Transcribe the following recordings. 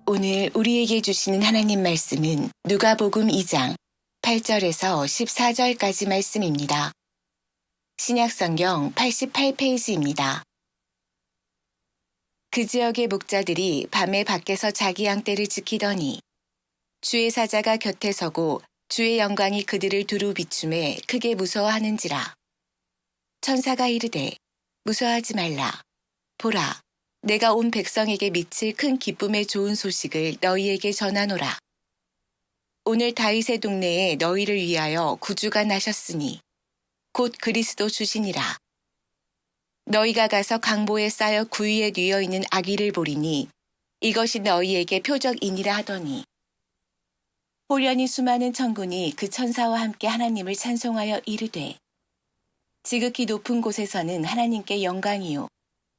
오늘 우리에게 주시는 하나님 말씀은 누가복음 2장 8절에서 14절까지 말씀입니다. 신약성경 88페이지입니다. 그 지역의 목자들이 밤에 밖에서 자기 양떼를 지키더니 주의 사자가 곁에 서고 주의 영광이 그들을 두루 비춤에 크게 무서워하는지라. 천사가 이르되 무서워하지 말라. 보라, 내가 온 백성에게 미칠 큰 기쁨의 좋은 소식을 너희에게 전하노라. 오늘 다윗의 동네에 너희를 위하여 구주가 나셨으니 곧 그리스도 주시니라. 너희가 가서 강보에 쌓여 구유에 뉘어 있는 아기를 보리니 이것이 너희에게 표적이니라 하더니 호련히 수많은 천군이 그 천사와 함께 하나님을 찬송하여 이르되 지극히 높은 곳에서는 하나님께 영광이요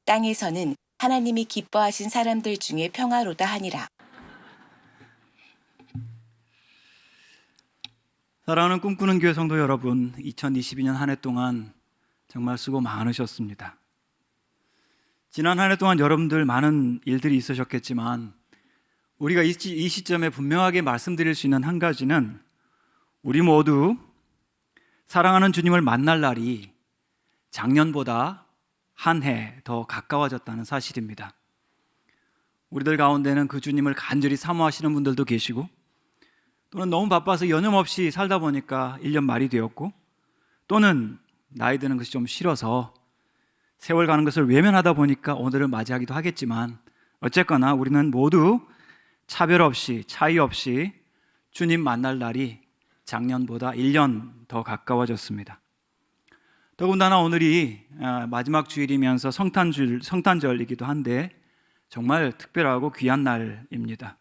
땅에서는 하나님이 기뻐하신 사람들 중에 평화로다 하니라. 사랑하는 꿈꾸는 교회 성도 여러분, 2022년 한 해 동안 정말 수고 많으셨습니다. 지난 한 해 동안 여러분들 많은 일들이 있으셨겠지만 우리가 이 시점에 분명하게 말씀드릴 수 있는 한 가지는 우리 모두 사랑하는 주님을 만날 날이 작년보다 한 해 더 가까워졌다는 사실입니다. 우리들 가운데는 그 주님을 간절히 사모하시는 분들도 계시고 또는 너무 바빠서 여념없이 살다 보니까 1년 말이 되었고 또는 나이 드는 것이 좀 싫어서 세월 가는 것을 외면하다 보니까 오늘을 맞이하기도 하겠지만 어쨌거나 우리는 모두 차별 없이 차이 없이 주님 만날 날이 작년보다 1년 더 가까워졌습니다. 더군다나 오늘이 마지막 주일이면서 성탄절이기도 한데 정말 특별하고 귀한 날입니다.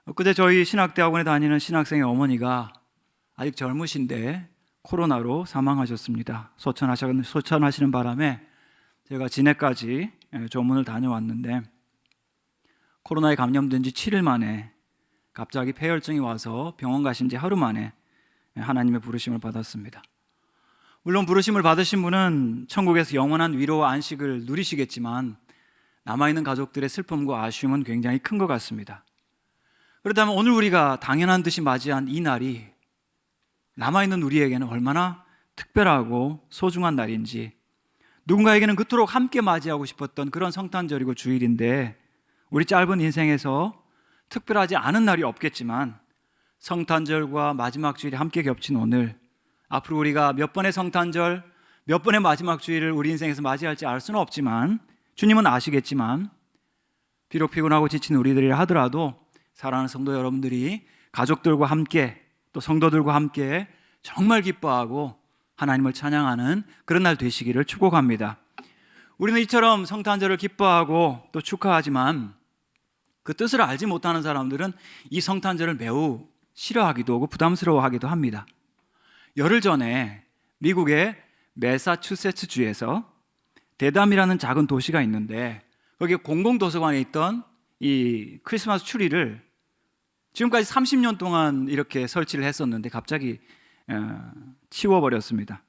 엊그제 저희 신학대학원에 다니는 신학생의 어머니가 아직 젊으신데 코로나로 사망하셨습니다. 소천하시는 바람에 제가 진해까지 조문을 다녀왔는데 코로나에 감염된 지 7일 만에 갑자기 폐혈증이 와서 병원 가신 지 하루 만에 하나님의 부르심을 받았습니다. 물론 부르심을 받으신 분은 천국에서 영원한 위로와 안식을 누리시겠지만 남아있는 가족들의 슬픔과 아쉬움은 굉장히 큰 것 같습니다. 그렇다면 오늘 우리가 당연한 듯이 맞이한 이 날이 남아있는 우리에게는 얼마나 특별하고 소중한 날인지, 누군가에게는 그토록 함께 맞이하고 싶었던 그런 성탄절이고 주일인데 우리 짧은 인생에서 특별하지 않은 날이 없겠지만 성탄절과 마지막 주일이 함께 겹친 오늘, 앞으로 우리가 몇 번의 성탄절, 몇 번의 마지막 주일을 우리 인생에서 맞이할지 알 수는 없지만 주님은 아시겠지만 비록 피곤하고 지친 우리들이라 하더라도 사랑하는 성도 여러분들이 가족들과 함께 또 성도들과 함께 정말 기뻐하고 하나님을 찬양하는 그런 날 되시기를 축복합니다. 우리는 이처럼 성탄절을 기뻐하고 또 축하하지만 그 뜻을 알지 못하는 사람들은 이 성탄절을 매우 싫어하기도 하고 부담스러워하기도 합니다. 열흘 전에 미국의 매사추세츠주에서 대담이라는 작은 도시가 있는데 거기에 공공도서관에 있던 이 크리스마스 추리를 지금까지 30년 동안 이렇게 설치를 했었는데 갑자기 치워버렸습니다.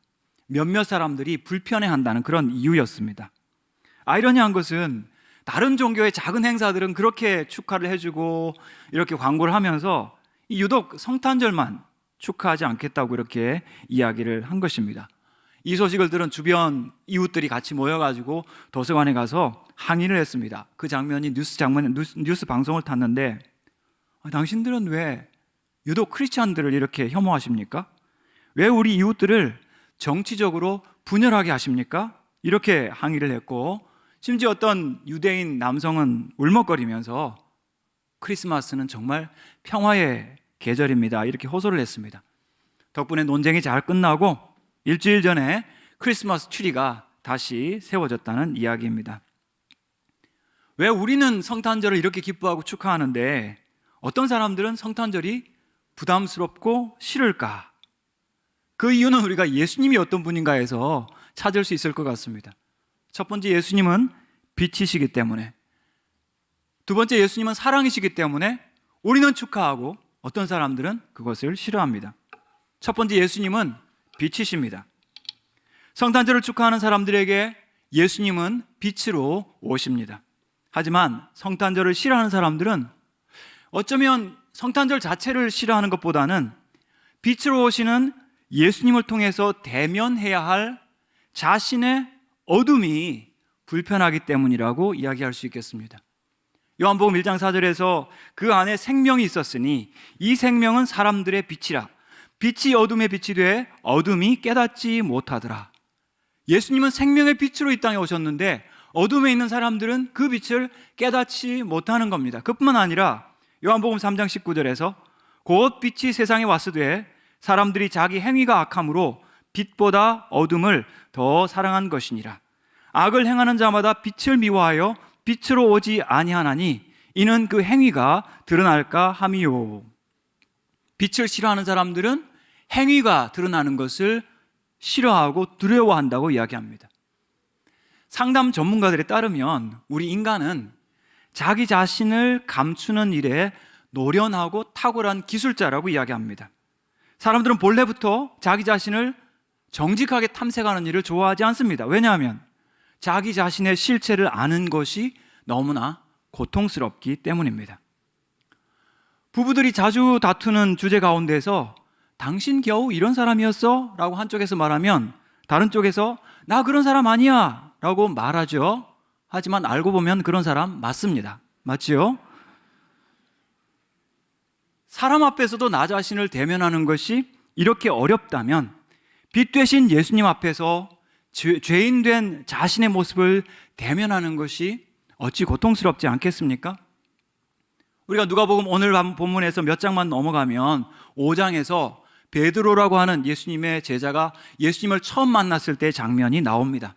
몇몇 사람들이 불편해한다는 그런 이유였습니다. 아이러니한 것은 다른 종교의 작은 행사들은 그렇게 축하를 해주고 이렇게 광고를 하면서 유독 성탄절만 축하하지 않겠다고 이렇게 이야기를 한 것입니다. 이 소식을 들은 주변 이웃들이 같이 모여가지고 도서관에 가서 항의를 했습니다. 그 장면이 뉴스 방송을 탔는데 당신들은 왜 유독 크리스찬들을 이렇게 혐오하십니까? 왜 우리 이웃들을 정치적으로 분열하게 하십니까? 이렇게 항의를 했고 심지어 어떤 유대인 남성은 울먹거리면서 크리스마스는 정말 평화의 계절입니다. 이렇게 호소를 했습니다. 덕분에 논쟁이 잘 끝나고 일주일 전에 크리스마스 트리가 다시 세워졌다는 이야기입니다. 왜 우리는 성탄절을 이렇게 기뻐하고 축하하는데 어떤 사람들은 성탄절이 부담스럽고 싫을까? 그 이유는 우리가 예수님이 어떤 분인가에서 찾을 수 있을 것 같습니다. 첫 번째, 예수님은 빛이시기 때문에, 두 번째, 예수님은 사랑이시기 때문에 우리는 축하하고 어떤 사람들은 그것을 싫어합니다. 첫 번째, 예수님은 빛이십니다. 성탄절을 축하하는 사람들에게 예수님은 빛으로 오십니다. 하지만 성탄절을 싫어하는 사람들은 어쩌면 성탄절 자체를 싫어하는 것보다는 빛으로 오시는 예수님을 통해서 대면해야 할 자신의 어둠이 불편하기 때문이라고 이야기할 수 있겠습니다. 요한복음 1장 4절에서 그 안에 생명이 있었으니 이 생명은 사람들의 빛이라. 빛이 어둠에 빛이 돼 어둠이 깨닫지 못하더라. 예수님은 생명의 빛으로 이 땅에 오셨는데 어둠에 있는 사람들은 그 빛을 깨닫지 못하는 겁니다. 그뿐만 아니라 요한복음 3장 19절에서 곧 빛이 세상에 왔으되 사람들이 자기 행위가 악함으로 빛보다 어둠을 더 사랑한 것이니라. 악을 행하는 자마다 빛을 미워하여 빛으로 오지 아니하나니 이는 그 행위가 드러날까 함이요. 빛을 싫어하는 사람들은 행위가 드러나는 것을 싫어하고 두려워한다고 이야기합니다. 상담 전문가들에 따르면 우리 인간은 자기 자신을 감추는 일에 노련하고 탁월한 기술자라고 이야기합니다. 사람들은 본래부터 자기 자신을 정직하게 탐색하는 일을 좋아하지 않습니다. 왜냐하면 자기 자신의 실체를 아는 것이 너무나 고통스럽기 때문입니다. 부부들이 자주 다투는 주제 가운데서 당신 겨우 이런 사람이었어? 라고 한쪽에서 말하면 다른 쪽에서 나 그런 사람 아니야 라고 말하죠. 하지만 알고 보면 그런 사람 맞습니다. 맞지요? 사람 앞에서도 나 자신을 대면하는 것이 이렇게 어렵다면 빛 되신 예수님 앞에서 죄인 된 자신의 모습을 대면하는 것이 어찌 고통스럽지 않겠습니까? 우리가 누가복음 오늘 본문에서 몇 장만 넘어가면 5장에서 베드로라고 하는 예수님의 제자가 예수님을 처음 만났을 때 장면이 나옵니다.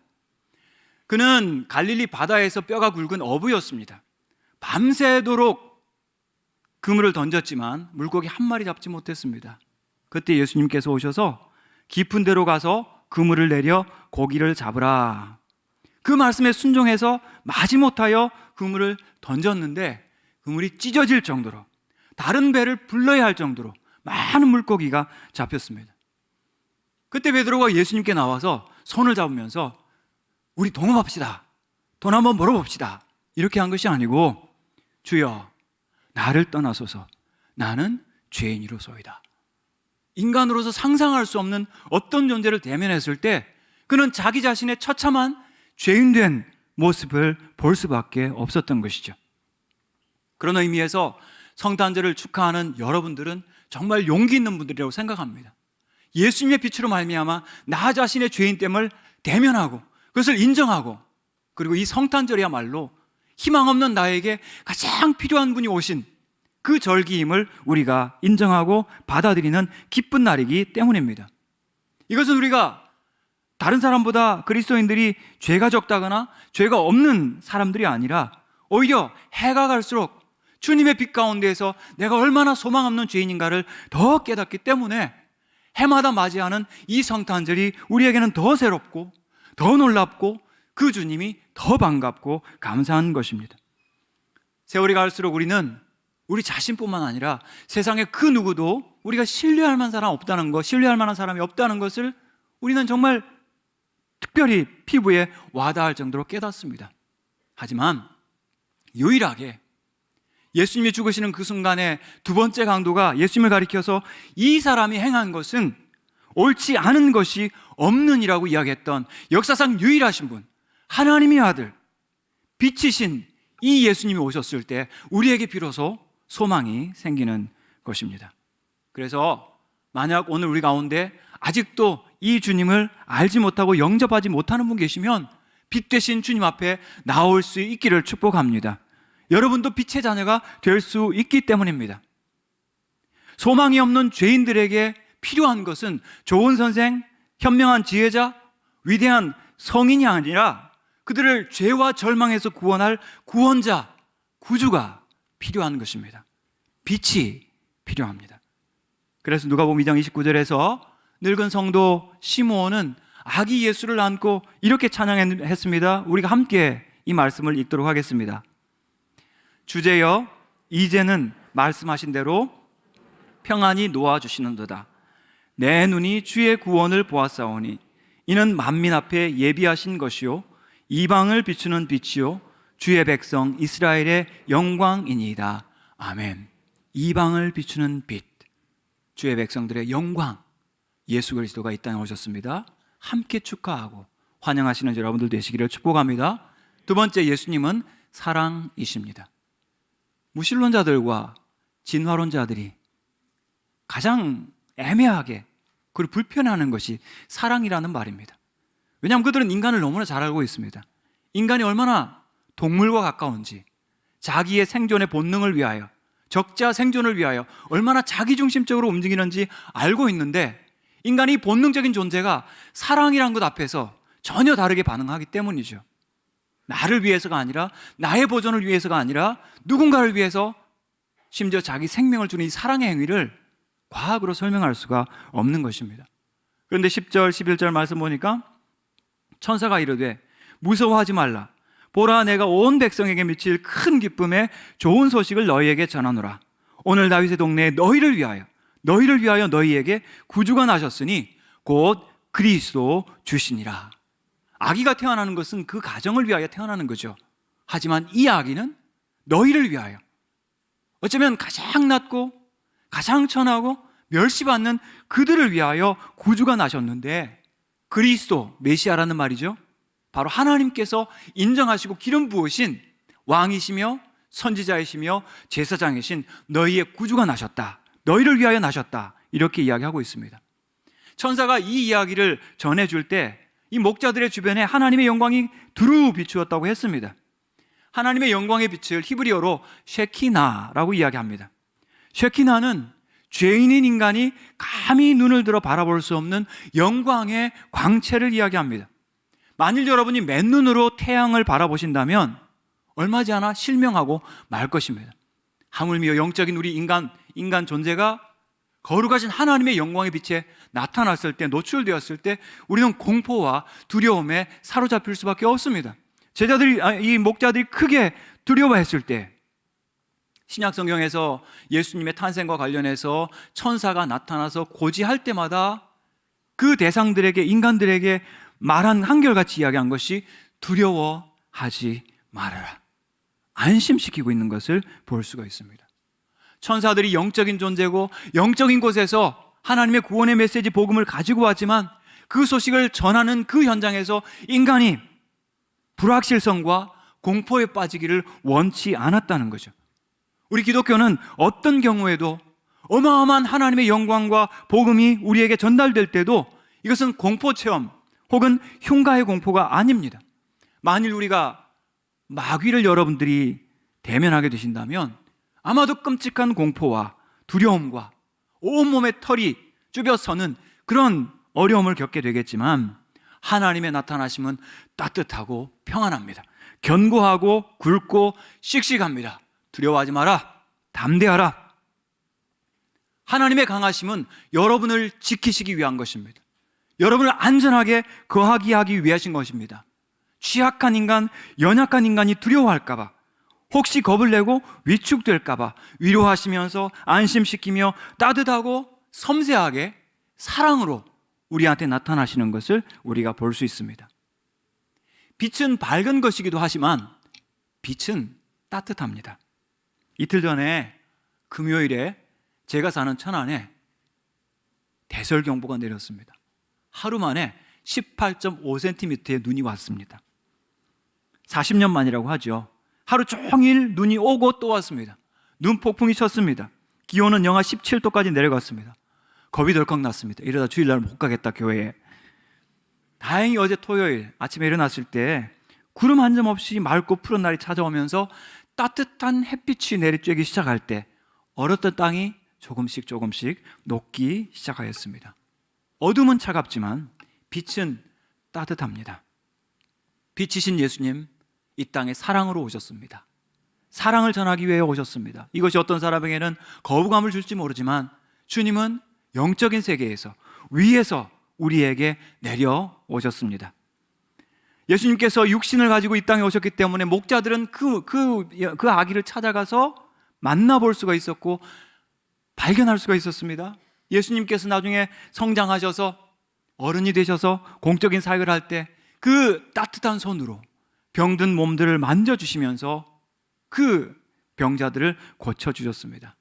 그는 갈릴리 바다에서 뼈가 굵은 어부였습니다. 밤새도록 그물을 던졌지만 물고기 한 마리 잡지 못했습니다. 그때 예수님께서 오셔서 깊은 데로 가서 그물을 내려 고기를 잡으라. 그 말씀에 순종해서 마지못하여 그물을 던졌는데 그물이 찢어질 정도로 다른 배를 불러야 할 정도로 많은 물고기가 잡혔습니다. 그때 베드로가 예수님께 나와서 손을 잡으면서 우리 동업합시다. 돈 한번 벌어봅시다. 이렇게 한 것이 아니고 주여 나를 떠나소서 나는 죄인이로소이다. 인간으로서 상상할 수 없는 어떤 존재를 대면했을 때 그는 자기 자신의 처참한 죄인된 모습을 볼 수밖에 없었던 것이죠. 그런 의미에서 성탄절을 축하하는 여러분들은 정말 용기 있는 분들이라고 생각합니다. 예수님의 빛으로 말미암아 나 자신의 죄인됨을 대면하고 그것을 인정하고 그리고 이 성탄절이야말로 희망 없는 나에게 가장 필요한 분이 오신 그 절기임을 우리가 인정하고 받아들이는 기쁜 날이기 때문입니다. 이것은 우리가 다른 사람보다 그리스도인들이 죄가 적다거나 죄가 없는 사람들이 아니라 오히려 해가 갈수록 주님의 빛 가운데에서 내가 얼마나 소망 없는 죄인인가를 더 깨닫기 때문에 해마다 맞이하는 이 성탄절이 우리에게는 더 새롭고 더 놀랍고 그 주님이 더 반갑고 감사한 것입니다. 세월이 갈수록 우리는 우리 자신뿐만 아니라 세상에 그 누구도 우리가 신뢰할 만한 사람 없다는 것, 신뢰할 만한 사람이 없다는 것을 우리는 정말 특별히 피부에 와닿을 정도로 깨닫습니다. 하지만 유일하게 예수님이 죽으시는 그 순간에 두 번째 강도가 예수님을 가리켜서 이 사람이 행한 것은 옳지 않은 것이 없느니라고 이야기했던 역사상 유일하신 분, 하나님의 아들, 빛이신 이 예수님이 오셨을 때 우리에게 비로소 소망이 생기는 것입니다. 그래서 만약 오늘 우리 가운데 아직도 이 주님을 알지 못하고 영접하지 못하는 분 계시면 빛 되신 주님 앞에 나올 수 있기를 축복합니다. 여러분도 빛의 자녀가 될 수 있기 때문입니다. 소망이 없는 죄인들에게 필요한 것은 좋은 선생, 현명한 지혜자, 위대한 성인이 아니라 그들을 죄와 절망에서 구원할 구원자, 구주가 필요한 것입니다. 빛이 필요합니다. 그래서 누가복음 2장 29절에서 늙은 성도 시므온은 아기 예수를 안고 이렇게 찬양했습니다. 우리가 함께 이 말씀을 읽도록 하겠습니다. 주제여 이제는 말씀하신 대로 평안히 놓아주시는도다. 내 눈이 주의 구원을 보았사오니 이는 만민 앞에 예비하신 것이요 이방을 비추는 빛이요 주의 백성 이스라엘의 영광이니이다. 아멘. 이방을 비추는 빛, 주의 백성들의 영광, 예수 그리스도가 이 땅에 오셨습니다. 함께 축하하고 환영하시는 여러분들 되시기를 축복합니다. 두 번째, 예수님은 사랑이십니다. 무신론자들과 진화론자들이 가장 애매하게 그리고 불편해하는 것이 사랑이라는 말입니다. 왜냐하면 그들은 인간을 너무나 잘 알고 있습니다. 인간이 얼마나 동물과 가까운지, 자기의 생존의 본능을 위하여, 적자 생존을 위하여 얼마나 자기중심적으로 움직이는지 알고 있는데, 인간이 본능적인 존재가 사랑이란 것 앞에서 전혀 다르게 반응하기 때문이죠. 나를 위해서가 아니라, 나의 보존을 위해서가 아니라 누군가를 위해서, 심지어 자기 생명을 주는 이 사랑의 행위를 과학으로 설명할 수가 없는 것입니다. 그런데 10절, 11절 말씀 보니까 천사가 이르되 무서워하지 말라. 보라, 내가 온 백성에게 미칠 큰 기쁨의 좋은 소식을 너희에게 전하노라. 오늘 다윗의 동네에 너희를 위하여 너희에게 구주가 나셨으니 곧 그리스도 주시니라. 아기가 태어나는 것은 그 가정을 위하여 태어나는 거죠. 하지만 이 아기는 너희를 위하여, 어쩌면 가장 낮고 가장 천하고 멸시받는 그들을 위하여 구주가 나셨는데, 그리스도, 메시아라는 말이죠. 바로 하나님께서 인정하시고 기름 부으신 왕이시며 선지자이시며 제사장이신 너희의 구주가 나셨다. 너희를 위하여 나셨다. 이렇게 이야기하고 있습니다. 천사가 이 이야기를 전해줄 때 이 목자들의 주변에 하나님의 영광이 두루 비추었다고 했습니다. 하나님의 영광의 빛을 히브리어로 쉐키나라고 이야기합니다. 쉐키나는 죄인인 인간이 감히 눈을 들어 바라볼 수 없는 영광의 광채를 이야기합니다. 만일 여러분이 맨눈으로 태양을 바라보신다면 얼마지 않아 실명하고 말 것입니다. 하물며 영적인 우리 인간 존재가 거룩하신 하나님의 영광의 빛에 나타났을 때, 노출되었을 때 우리는 공포와 두려움에 사로잡힐 수밖에 없습니다. 이 목자들이 크게 두려워했을 때, 신약 성경에서 예수님의 탄생과 관련해서 천사가 나타나서 고지할 때마다 그 대상들에게, 인간들에게 말한 한결같이 이야기한 것이 두려워하지 말아라. 안심시키고 있는 것을 볼 수가 있습니다. 천사들이 영적인 존재고 영적인 곳에서 하나님의 구원의 메시지 복음을 가지고 왔지만, 그 소식을 전하는 그 현장에서 인간이 불확실성과 공포에 빠지기를 원치 않았다는 거죠. 우리 기독교는 어떤 경우에도 어마어마한 하나님의 영광과 복음이 우리에게 전달될 때도 이것은 공포 체험 혹은 흉가의 공포가 아닙니다. 만일 우리가 마귀를 여러분들이 대면하게 되신다면 아마도 끔찍한 공포와 두려움과 온몸에 털이 쭈뼛서는 그런 어려움을 겪게 되겠지만, 하나님의 나타나심은 따뜻하고 평안합니다. 견고하고 굵고 씩씩합니다. 두려워하지 마라. 담대하라. 하나님의 강하심은 여러분을 지키시기 위한 것입니다. 여러분을 안전하게 거하게 하기 위하신 것입니다. 취약한 인간, 연약한 인간이 두려워할까 봐, 혹시 겁을 내고 위축될까 봐 위로하시면서 안심시키며 따뜻하고 섬세하게 사랑으로 우리한테 나타나시는 것을 우리가 볼 수 있습니다. 빛은 밝은 것이기도 하지만 빛은 따뜻합니다. 이틀 전에 금요일에 제가 사는 천안에 대설경보가 내렸습니다. 하루 만에 18.5cm의 눈이 왔습니다. 40년 만이라고 하죠. 하루 종일 눈이 오고 또 왔습니다. 눈 폭풍이 쳤습니다. 기온은 영하 17도까지 내려갔습니다. 겁이 덜컥 났습니다. 이러다 주일날 못 가겠다, 교회에. 다행히 어제 토요일 아침에 일어났을 때 구름 한 점 없이 맑고 푸른 날이 찾아오면서 따뜻한 햇빛이 내리쬐기 시작할 때 얼었던 땅이 조금씩 녹기 시작하였습니다. 어둠은 차갑지만 빛은 따뜻합니다. 빛이신 예수님, 이 땅에 사랑으로 오셨습니다. 사랑을 전하기 위해 오셨습니다. 이것이 어떤 사람에게는 거부감을 줄지 모르지만 주님은 영적인 세계에서, 위에서 우리에게 내려오셨습니다. 예수님께서 육신을 가지고 이 땅에 오셨기 때문에 목자들은 그 아기를 찾아가서 만나볼 수가 있었고 발견할 수가 있었습니다. 예수님께서 나중에 성장하셔서 어른이 되셔서 공적인 사역을 할 때 그 따뜻한 손으로 병든 몸들을 만져주시면서 그 병자들을 고쳐주셨습니다.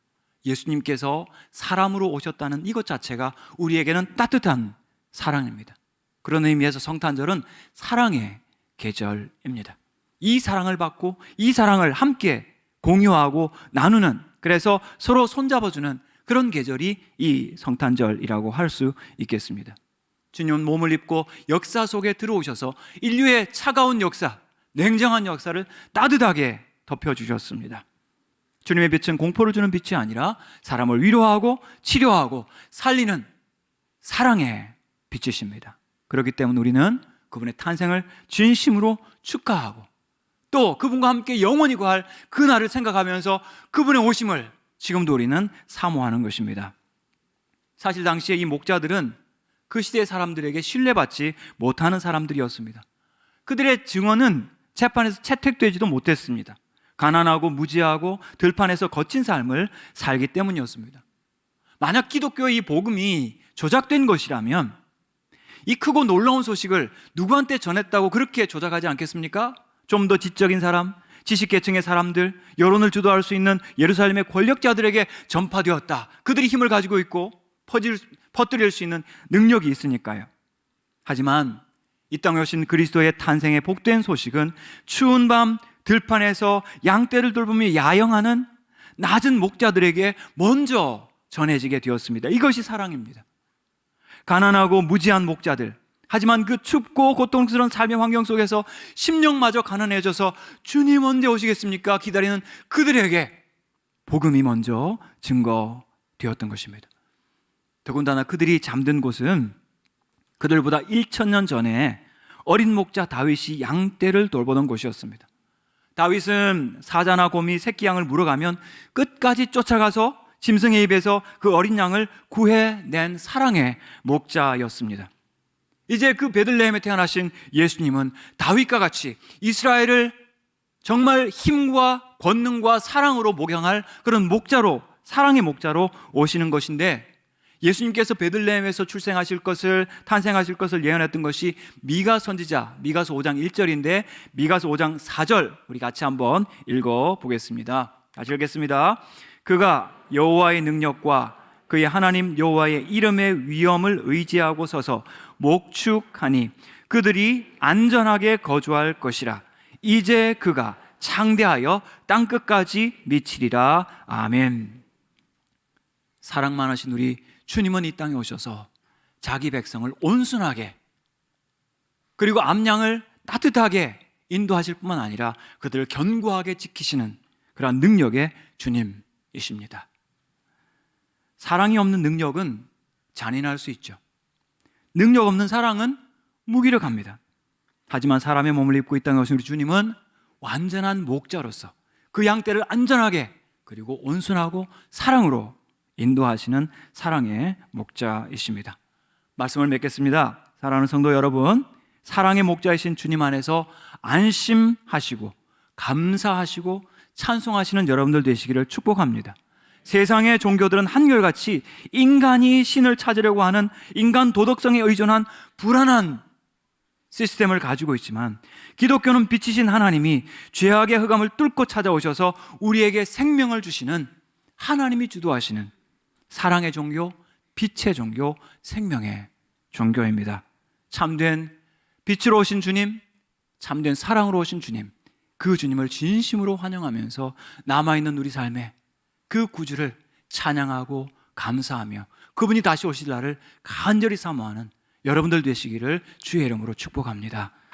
예수님께서 사람으로 오셨다는 이것 자체가 우리에게는 따뜻한 사랑입니다. 그런 의미에서 성탄절은 사랑의 계절입니다. 이 사랑을 받고 이 사랑을 함께 공유하고 나누는, 그래서 서로 손잡아주는 그런 계절이 이 성탄절이라고 할 수 있겠습니다. 주님은 몸을 입고 역사 속에 들어오셔서 인류의 차가운 역사, 냉정한 역사를 따뜻하게 덮여주셨습니다. 주님의 빛은 공포를 주는 빛이 아니라 사람을 위로하고 치료하고 살리는 사랑의 빛이십니다. 그렇기 때문에 우리는 그분의 탄생을 진심으로 축하하고 또 그분과 함께 영원히 거할 그날을 생각하면서 그분의 오심을 지금도 우리는 사모하는 것입니다. 사실 당시에 이 목자들은 그 시대의 사람들에게 신뢰받지 못하는 사람들이었습니다. 그들의 증언은 재판에서 채택되지도 못했습니다. 가난하고 무지하고 들판에서 거친 삶을 살기 때문이었습니다. 만약 기독교의 이 복음이 조작된 것이라면 이 크고 놀라운 소식을 누구한테 전했다고 그렇게 조작하지 않겠습니까? 좀 더 지적인 사람, 지식계층의 사람들, 여론을 주도할 수 있는 예루살렘의 권력자들에게 전파되었다. 그들이 힘을 가지고 있고 퍼뜨릴 수 있는 능력이 있으니까요. 하지만 이 땅에 오신 그리스도의 탄생의 복된 소식은 추운 밤 들판에서 양떼를 돌보며 야영하는 낮은 목자들에게 먼저 전해지게 되었습니다. 이것이 사랑입니다. 가난하고 무지한 목자들, 하지만 그 춥고 고통스러운 삶의 환경 속에서 심령마저 가난해져서 주님 언제 오시겠습니까? 기다리는 그들에게 복음이 먼저 증거되었던 것입니다. 더군다나 그들이 잠든 곳은 그들보다 1000년 전에 어린 목자 다윗이 양떼를 돌보던 곳이었습니다. 다윗은 사자나 곰이 새끼 양을 물어가면 끝까지 쫓아가서 짐승의 입에서 그 어린 양을 구해낸 사랑의 목자였습니다. 이제 그 베들레헴에 태어나신 예수님은 다윗과 같이 이스라엘을 정말 힘과 권능과 사랑으로 목양할 그런 목자로, 사랑의 목자로 오시는 것인데, 예수님께서 베들레헴에서 탄생하실 것을 예언했던 것이 미가 선지자 미가서 5장 1절인데 미가서 5장 4절 우리 같이 한번 읽어보겠습니다. 다시 읽겠습니다. 그가 여호와의 능력과 그의 하나님 여호와의 이름의 위엄을 의지하고 서서 목축하니 그들이 안전하게 거주할 것이라. 이제 그가 창대하여 땅끝까지 미치리라. 아멘. 사랑 많으신 우리 주님은 이 땅에 오셔서 자기 백성을 온순하게 그리고 암양을 따뜻하게 인도하실 뿐만 아니라 그들을 견고하게 지키시는 그러한 능력의 주님이십니다. 사랑이 없는 능력은 잔인할 수 있죠. 능력 없는 사랑은 무기력합니다. 하지만 사람의 몸을 입고 이 땅에 오신 우리 주님은 완전한 목자로서 그 양떼를 안전하게 그리고 온순하고 사랑으로 인도하시는 사랑의 목자이십니다. 말씀을 맺겠습니다. 사랑하는 성도 여러분, 사랑의 목자이신 주님 안에서 안심하시고 감사하시고 찬송하시는 여러분들 되시기를 축복합니다. 세상의 종교들은 한결같이 인간이 신을 찾으려고 하는 인간 도덕성에 의존한 불안한 시스템을 가지고 있지만, 기독교는 빛이신 하나님이 죄악의 흑암을 뚫고 찾아오셔서 우리에게 생명을 주시는 하나님이 주도하시는 사랑의 종교, 빛의 종교, 생명의 종교입니다. 참된 빛으로 오신 주님, 참된 사랑으로 오신 주님, 그 주님을 진심으로 환영하면서 남아있는 우리 삶에 그 구주를 찬양하고 감사하며 그분이 다시 오실 날을 간절히 사모하는 여러분들 되시기를 주의 이름으로 축복합니다.